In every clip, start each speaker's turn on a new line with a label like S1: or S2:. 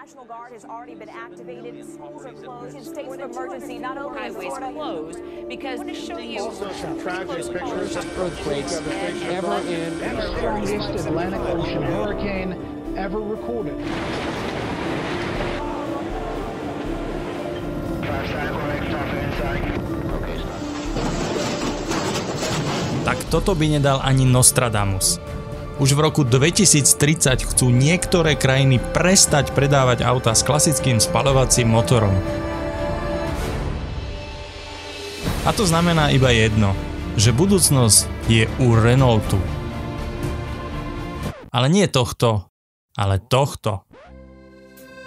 S1: National Guard has already been activated. Schools are closed. States of emergency not only
S2: highways closed because I want to show you
S3: also some tragic pictures of
S4: earthquakes ever in the strongest Atlantic Ocean hurricane ever recorded.
S5: Tak toto by nedal ani Nostradamus. Už v roku 2030 chcú niektoré krajiny prestať predávať autá s klasickým spaľovacím motorom. A to znamená iba jedno, že budúcnosť je u Renaultu. Ale nie tohto, ale tohto.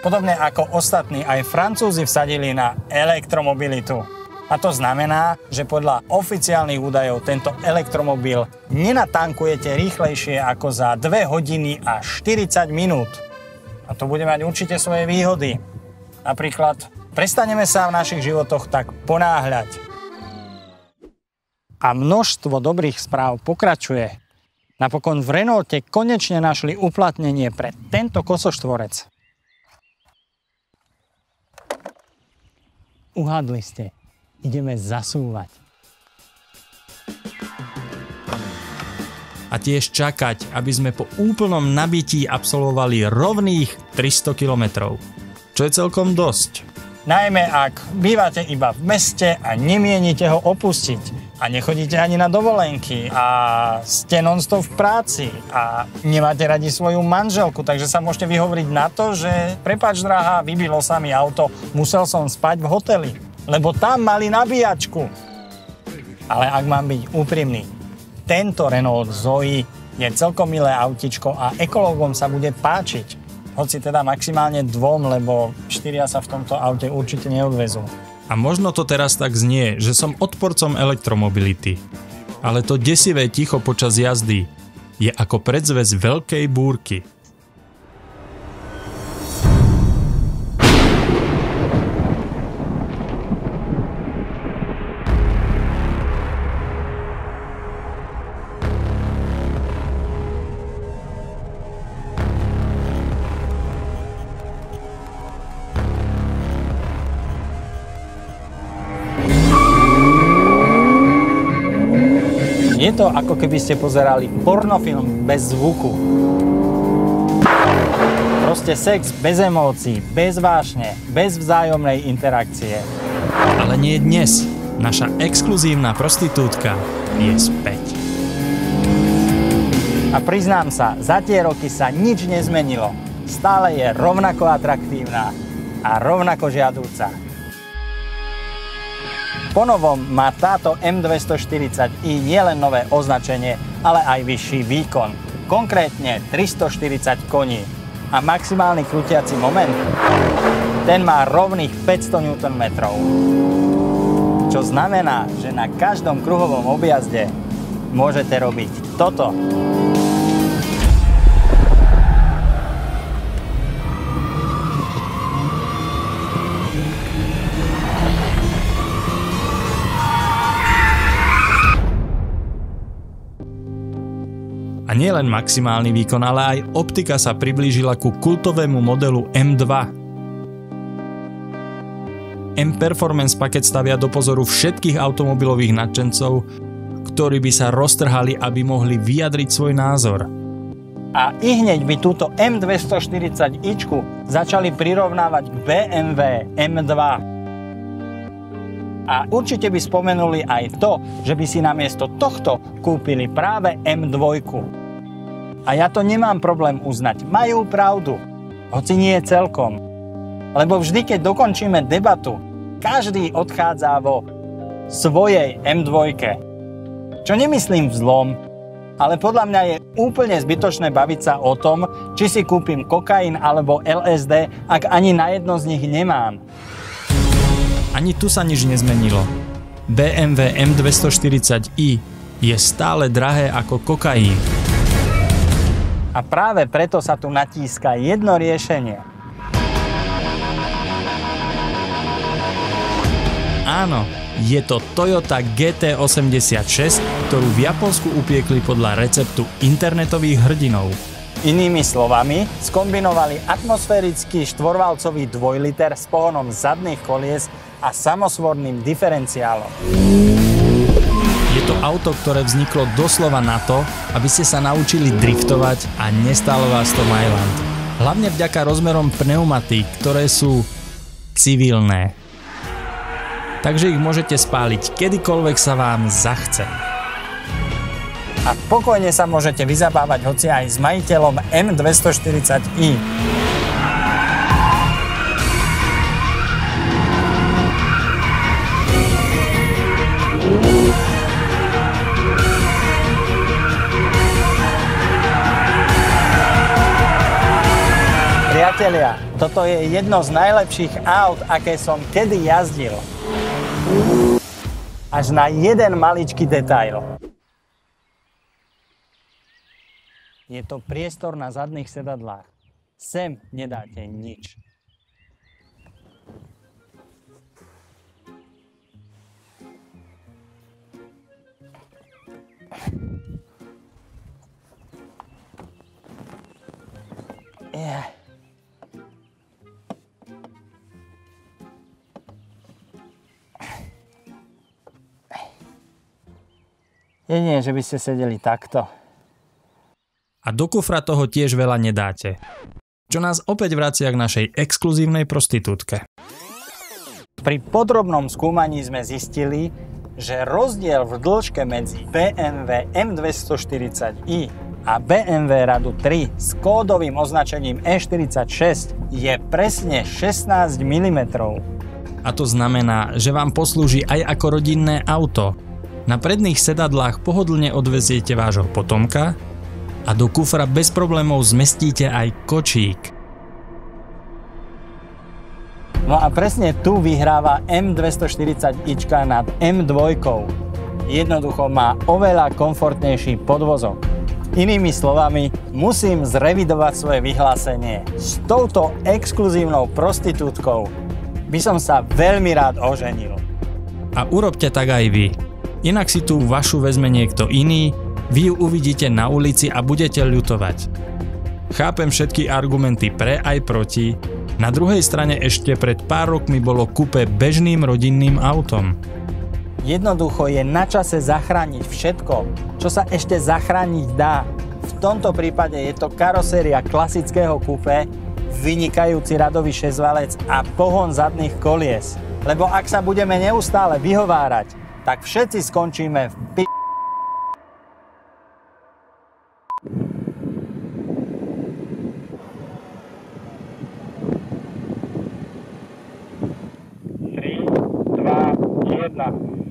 S6: Podobne ako ostatní, aj Francúzi vsadili na elektromobilitu. A to znamená, že podľa oficiálnych údajov tento elektromobil nenatankujete rýchlejšie ako za 2 hodiny a 40 minút. A to bude mať určite svoje výhody. Napríklad, prestaneme sa v našich životoch tak ponáhľať. A množstvo dobrých správ pokračuje. Napokon v Renaulte konečne našli uplatnenie pre tento kosoštvorec. Uhádli ste. Ideme zasúvať.
S5: A tiež čakať, aby sme po úplnom nabití absolvovali rovných 300 km. Čo je celkom dosť.
S6: Najmä ak bývate iba v meste a nemienite ho opustiť. A nechodíte ani na dovolenky. A ste non-stop v práci. A nemáte radi svoju manželku. Takže sa môžete vyhovoriť na to, že prepáč drahá, vybilo sa mi auto, musel som spať v hoteli. Lebo tam mali nabíjačku. Ale ak mám byť úprimný, tento Renault Zoe je celkom milé autičko a ekológom sa bude páčiť. Hoci teda maximálne 2, lebo 4 sa v tomto aute určite neodvezú.
S5: A možno to teraz tak znie, že som odporcom elektromobility. Ale to desivé ticho počas jazdy je ako predzvesť veľkej búrky.
S6: Je to ako keby ste pozerali pornofilm bez zvuku. Proste sex bez emócií, bez vášne, bez vzájomnej interakcie.
S5: Ale nie dnes. Naša exkluzívna prostitútka je späť.
S6: A priznám sa, za tie roky sa nič nezmenilo. Stále je rovnako atraktívna a rovnako žiadúca. Ponovom má táto M240i nielen nové označenie, ale aj vyšší výkon. Konkrétne 340 koní. A maximálny krútiaci moment? Ten má rovných 500 Nm. Čo znamená, že na každom kruhovom objazde môžete robiť toto.
S5: A nie len maximálny výkon, ale aj optika sa priblížila ku kultovému modelu M2. M-Performance paket stavia do pozoru všetkých automobilových nadšencov, ktorí by sa roztrhali, aby mohli vyjadriť svoj názor.
S6: A ihneď by túto M240ičku začali prirovnávať k BMW M2. A určite by spomenuli aj to, že by si namiesto tohto kúpili práve M2. A ja to nemám problém uznať. Majú pravdu. Hoci nie celkom. Lebo vždy, keď dokončíme debatu, každý odchádza vo svojej M2. Čo nemyslím v zlom, ale podľa mňa je úplne zbytočné baviť sa o tom, či si kúpim kokain alebo LSD, ak ani na jedno z nich nemám.
S5: Ani tu sa nič nezmenilo. BMW M240i je stále drahé ako kokain.
S6: A práve preto sa tu natíska jedno riešenie.
S5: Áno, je to Toyota GT86, ktorú v Japonsku upiekli podľa receptu internetových hrdinov.
S6: Inými slovami, skombinovali atmosférický štvorvalcový 2-liter s pohonom zadných kolies a samosvorným diferenciálom.
S5: Je to auto, ktoré vzniklo doslova na to, aby ste sa naučili driftovať a nestálo vás to Mailand. Hlavne vďaka rozmerom pneumatík, ktoré sú civilné. Takže ich môžete spáliť kedykoľvek sa vám zachce.
S6: A pokojne sa môžete vyzabávať hoci aj s majiteľom M240i. Priatelia, toto je jedno z najlepších aut, aké som kedy jazdil. Až na jeden maličký detail. Je to priestor na zadných sedadlách. Sem nedáte nič. Jedine, že by ste sedeli takto.
S5: A do kufra toho tiež veľa nedáte. Čo nás opäť vracia k našej exkluzívnej prostitútke.
S6: Pri podrobnom skúmaní sme zistili, že rozdiel v dĺžke medzi BMW M240i a BMW Radu 3 s kódovým označením E46 je presne 16 mm.
S5: A to znamená, že vám poslúži aj ako rodinné auto. Na predných sedadlách pohodlne odveziete vášho potomka a do kufra bez problémov zmestíte aj kočík.
S6: No a presne tu vyhráva M240ička nad M2. Jednoducho má oveľa komfortnejší podvozok. Inými slovami, musím zrevidovať svoje vyhlásenie. S touto exkluzívnou prostitútkou by som sa veľmi rád oženil.
S5: A urobte tak aj vy. Inak si tú vašu vezme niekto iný, vy ju uvidíte na ulici a budete ľutovať. Chápem všetky argumenty pre aj proti, na druhej strane ešte pred pár rokmi bolo kupé bežným rodinným autom.
S6: Jednoducho je na čase zachrániť všetko, čo sa ešte zachrániť dá. V tomto prípade je to karoséria klasického kupé, vynikajúci radový šesťvalec a pohon zadných kolies. Lebo ak sa budeme neustále vyhovárať, tak všetci skončíme v p***. 3, 2, 1.